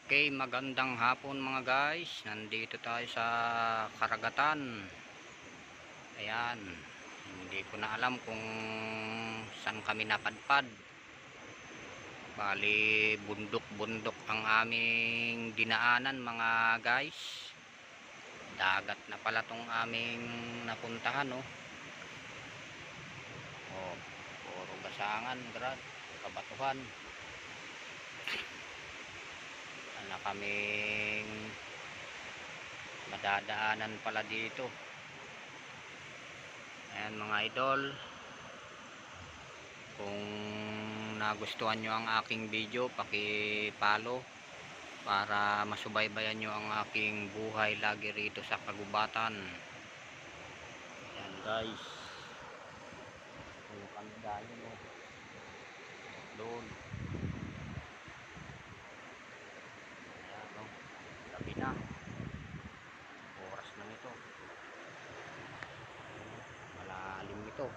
Okay, magandang hapon mga guys. Nandito tayo sa karagatan. Ayan. Hindi ko na alam kung saan kami napadpad. Bali, bundok-bundok ang aming dinaanan mga guys. Dagat na pala tong aming napuntahan, oh. Oh, puro gasangan, grad, kabatuhan. Na kaming madadaanan pala dito. Ayan mga idol, kung nagustuhan nyo ang aking video, paki-follow para masubaybayan nyo ang aking buhay lagi rito sa kagubatan. Ayan guys, kung kami dahil doon. Ayan o, gabi na, oras na nito, malalim ito.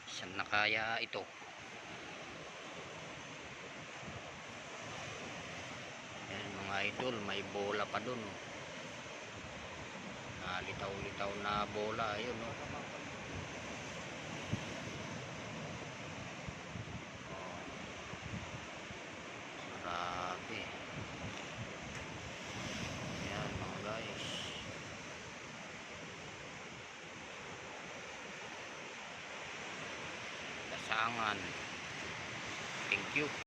Saan na kaya ito? Ayan mga idol, may bola pa dun, oh. Litaw-litaw na bola, ayun, oh. Grabe. Ayan mga guys, kasangan. Thank you.